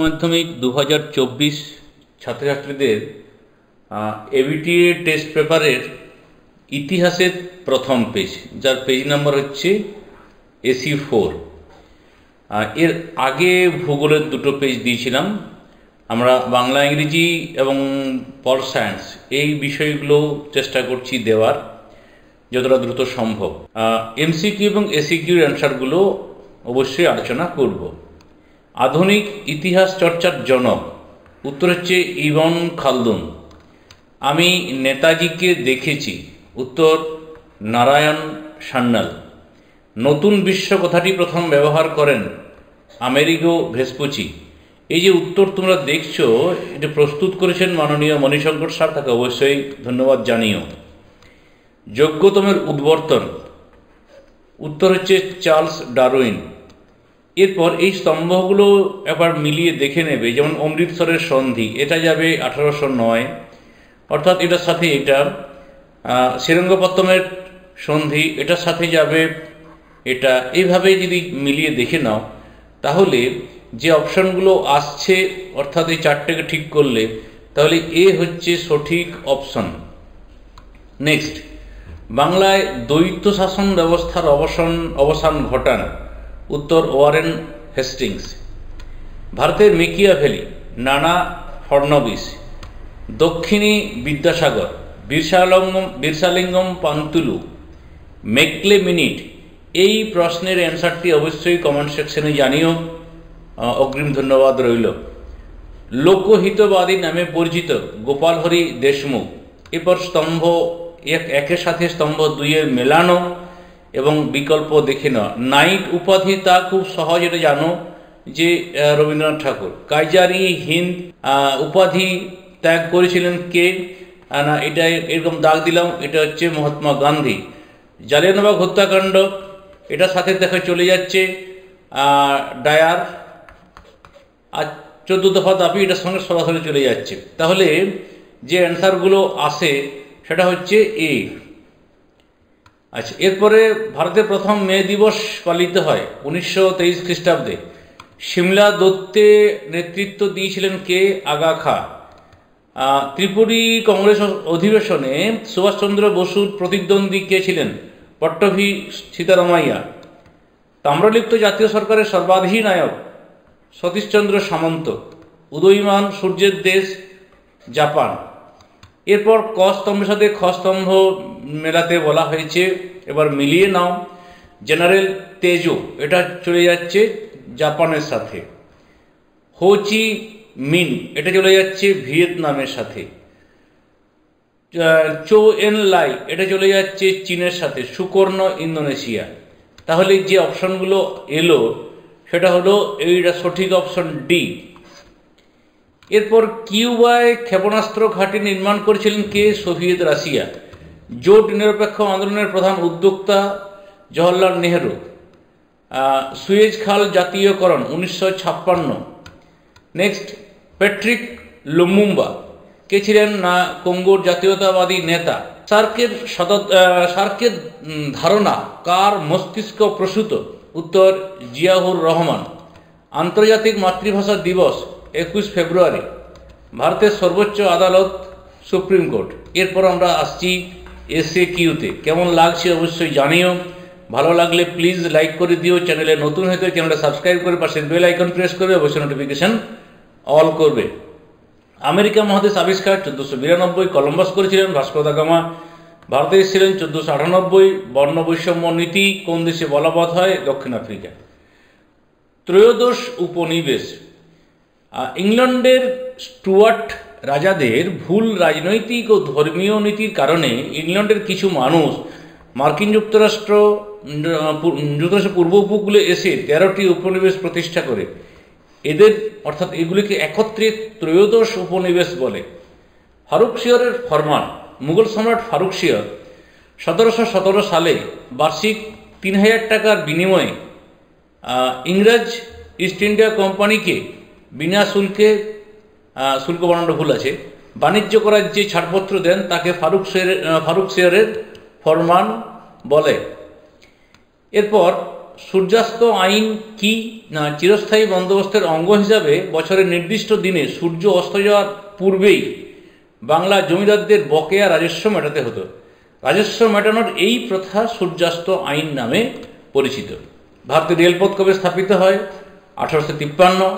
মাধ্যমিক 2024 ছাত্রছাত্রীদের ABTA test পেপারের ইতিহাসের প্রথম পেজ, যার পেজ নাম্বার হচ্ছে AC4। এর আগে ভূগোলের দুটো পেজ দিয়েছিলাম। আমরা বাংলা, ইংরেজি এবং পল সায়েন্স এই বিষয়গুলো চেষ্টা করছি দেওয়ার যতটা দ্রুত সম্ভব। এমসিকিউ এবং এসিকিউর অ্যান্সারগুলো অবশ্যই আলোচনা করব। আধুনিক ইতিহাস চর্চার জনক, উত্তর হচ্ছে ইবন খালদুন। আমি নেতাজিকে দেখেছি, উত্তর নারায়ণ সান্যাল। নতুন বিশ্ব কথাটি প্রথম ব্যবহার করেন আমেরিগো ভেসপুচি। এই যে উত্তর তোমরা দেখছো, এটা প্রস্তুত করেছেন মাননীয় মণিশঙ্কর স্যার, তাকে অবশ্যই ধন্যবাদ জানিও। যোগ্যতমের উদ্বর্তন, উত্তর হচ্ছে চার্লস ডারউইন। এরপর এই স্তম্ভগুলো একবার মিলিয়ে দেখে নেবে, যেমন অমৃতসরের সন্ধি, এটা যাবে 1809, অর্থাৎ এটার সাথে এটা। শ্রীরঙ্গপত্তমের সন্ধি, এটার সাথে যাবে এটা। এইভাবে যদি মিলিয়ে দেখে নাও, তাহলে যে অপশনগুলো আসছে, অর্থাৎ এই চারটেকে ঠিক করলে, তাহলে এ হচ্ছে সঠিক অপশন। নেক্সট, বাংলায় দ্বৈত শাসন ব্যবস্থার অবসান ঘটান, উত্তর ওয়ারেন হেস্টিংস। ভারতের মেকিয়াভেলি, নানা ফড়নবিস। দক্ষিণী বিদ্যাসাগর, বীরসালিঙ্গম পান্তুলু। Macaulay minute. এই প্রশ্নের অ্যান্সারটি অবশ্যই কমেন্ট সেকশনে জানিও, অগ্রিম ধন্যবাদ রইল। লোকহিতবাদী নামে পরিচিত গোপাল হরি দেশমুখ। এরপর স্তম্ভ একের সাথে স্তম্ভ 2 মেলানো এবং বিকল্প দেখে নেওয়া। নাইট উপাধি, তা খুব সহজ, এটা জানো যে রবীন্দ্রনাথ ঠাকুর। কাইজারি হিন্দ উপাধি ত্যাগ করেছিলেন কে? না, এটা এরকম দাগ দিলাম, এটা হচ্ছে মহাত্মা গান্ধী। জালিয়ানবাগ হত্যাকাণ্ড, এটার সাথে দেখা চলে যাচ্ছে ডায়ার। আর 14 দফা দাবি, এটার সঙ্গে সরাসরি চলে যাচ্ছে। তাহলে যে অ্যান্সারগুলো আসে সেটা হচ্ছে এ। আচ্ছা, এরপরে ভারতের প্রথম মে দিবস পালিত হয় 1923 খ্রিস্টাব্দে। সিমলা দত্তে নেতৃত্ব দিয়েছিলেন কে? আগা খা। ত্রিপুরী কংগ্রেস অধিবেশনে সুভাষচন্দ্র বসুর প্রতিদ্বন্দ্বী কে ছিলেন? পট্টভি সীতারামাইয়া। তাম্রলিপ্ত জাতীয় সরকারের সর্বাধিনায়ক সতীশচন্দ্র সামন্ত। উদীয়মান সূর্যের দেশ জাপান। এরপর ক স্তম্ভের সাথে খ স্তম্ভ মেলাতে বলা হয়েছে, এবার মিলিয়ে নাও। জেনারেল তেজো, এটা চলে যাচ্ছে জাপানের সাথে। হোচি মিন, এটা চলে যাচ্ছে ভিয়েতনামের সাথে। চৌ এন লাই, এটা চলে যাচ্ছে চীনের সাথে। সুকর্ণ ইন্দোনেশিয়া। তাহলে যে অপশনগুলো এলো সেটা হলো এইটা সঠিক অপশন ডি। এরপর কিউবায় ক্ষেপণাস্ত্র ঘাঁটি নির্মাণ করেছিলেন কে? Soviet Russia. জোট নিরপেক্ষ আন্দোলনের প্রধান উদ্যোক্তা জওহরলাল নেহরু। সুয়েজ খাল জাতীয়করণ 1956। নেক্সট, প্যাট্রিক লুমুম্বা কে ছিলেন? না, কঙ্গোর জাতীয়তাবাদী নেতা। সার্কের ধারণা কার মস্তিষ্ক প্রসূত? উত্তর জিয়াউর রহমান। আন্তর্জাতিক মাতৃভাষা দিবস 21 ফেব্রুয়ারি। ভারতের সর্বোচ্চ আদালত সুপ্রিম কোর্ট। এরপর আমরা আসছি এসএকিউতে। কেমন লাগছে অবশ্যই জানিও। ভালো লাগলে প্লিজ লাইক করে দিও। চ্যানেলে নতুন হয়তো চ্যানেলটা সাবস্ক্রাইব করে পাশের বেল আইকন প্রেস করবে, অবশ্যই নোটিফিকেশন অল করবে। আমেরিকা মহাদেশ আবিষ্কার 1492, কলম্বাস করেছিলেন। ভাস্কো দা গামা ভারতে এসেছিলেন 1498। বর্ণ বৈষম্য নীতি কোন দেশে বলবৎ হয়? দক্ষিণ আফ্রিকা। ত্রয়োদশ উপনিবেশ। ইংল্যান্ডের স্টুয়ার্ট রাজাদের ভুল রাজনৈতিক ও ধর্মীয় নীতির কারণে ইংল্যান্ডের কিছু মানুষ মার্কিন যুক্তরাষ্ট্র পূর্ব উপকূলে এসে 13টি উপনিবেশ প্রতিষ্ঠা করে। এদের অর্থাৎ এগুলিকে একত্রে ত্রয়োদশ উপনিবেশ বলে। ফারুকশিয়রের ফরমান। মুঘল সম্রাট ফারুকশিয়র 1717 সালে বার্ষিক 3000 টাকার বিনিময়ে ইংরেজ ইস্ট ইন্ডিয়া কোম্পানিকে বিনা শুল্কে, শুল্ক বানানো ভুল আছে, বাণিজ্য করার যে ছাড়পত্র দেন তাকে ফারুকশিয়রের ফরমান বলে। এরপর সূর্যাস্ত আইন কি না চিরস্থায়ী বন্দোবস্তের অঙ্গ হিসাবে বছরের নির্দিষ্ট দিনে সূর্য অস্ত যাওয়ার পূর্বেই বাংলা জমিদারদের বকেয়া রাজস্ব মেটাতে হতো। রাজস্ব মেটানোর এই প্রথা সূর্যাস্ত আইন নামে পরিচিত। ভারতের রেলপথ কবে স্থাপিত হয়? 1853।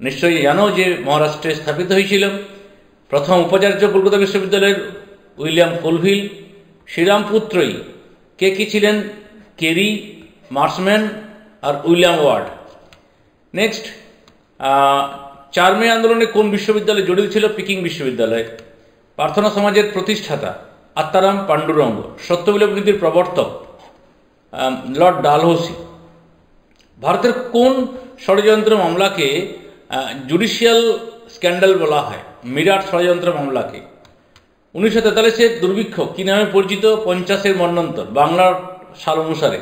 নিশ্চয়ই জানো যে মহারাষ্ট্রে স্থাপিত হয়েছিল। প্রথম উপাচার্য কলকাতা বিশ্ববিদ্যালয়ের উইলিয়াম কোলভিল। শ্রীরামপুত্রই কে কি ছিলেন? কেরি, মার্সম্যান আর উইলিয়াম ওয়ার্ড। নেক্সট, 4 মে আন্দোলনে কোন বিশ্ববিদ্যালয় জড়িত ছিল? পিকিং বিশ্ববিদ্যালয়। প্রার্থনা সমাজের প্রতিষ্ঠাতা আত্মারাম পাণ্ডুরঙ্গ। সত্যবিলোপ নীতির প্রবর্তক লর্ড ডালহৌসি। ভারতের কোন ষড়যন্ত্র মামলাকে জুডিশিয়াল স্ক্যান্ডাল বলা হয়? মিরাট ষড়যন্ত্র মামলাকে। 1943-এর দুর্ভিক্ষ কি নামে পরিচিত? 50-এর মন্বন্তর, বাংলার সাল অনুসারে।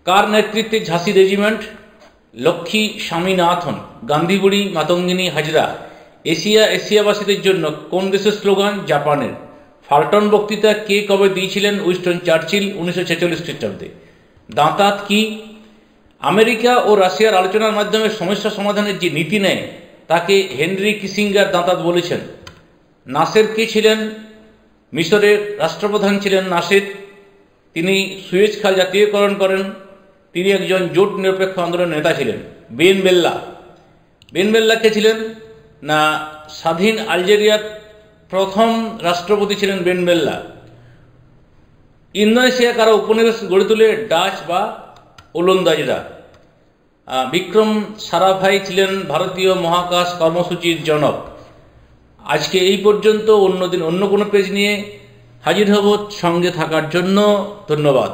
কার নেতৃত্বে ঝাঁসি রেজিমেন্ট? লক্ষ্মী স্বামীনাথন। গান্ধীবুড়ি মাতঙ্গিনী হাজরা। এশিয়াবাসীদের জন্য কোন দেশের স্লোগান? জাপানের। ফাল্টন বক্তৃতা কে কবে দিয়েছিলেন? উইনস্টন চার্চিল 1946 খ্রিস্টাব্দে। দাঁতাত কি? আমেরিকা ও রাশিয়ার আলোচনার মাধ্যমে সমস্যা সমাধানের যে নীতি নেয় তাকে হেনরি কিসিঙ্গার দাঁতাত বলেছেন। নাসের কে ছিলেন? মিশরের রাষ্ট্রপ্রধান ছিলেন নাসের। তিনি সুয়েজ খাল জাতীয়করণ করেন। তিনি একজন জোট নিরপেক্ষ আন্দোলনের নেতা ছিলেন। বেন বেল্লা কে ছিলেন? না স্বাধীন আলজেরিয়ার প্রথম রাষ্ট্রপতি ছিলেন বেন বেল্লা। ইন্দোনেশিয়া কারা উপনিবেশ গড়ে তোলে? ডাচ বা ওলন্দাজরা। বিক্রম সারাভাই ছিলেন ভারতীয় মহাকাশ কর্মসূচির জনক। আজকে এই পর্যন্ত। অন্যদিন অন্য কোনো পেজ নিয়ে হাজির হব। সঙ্গে থাকার জন্য ধন্যবাদ।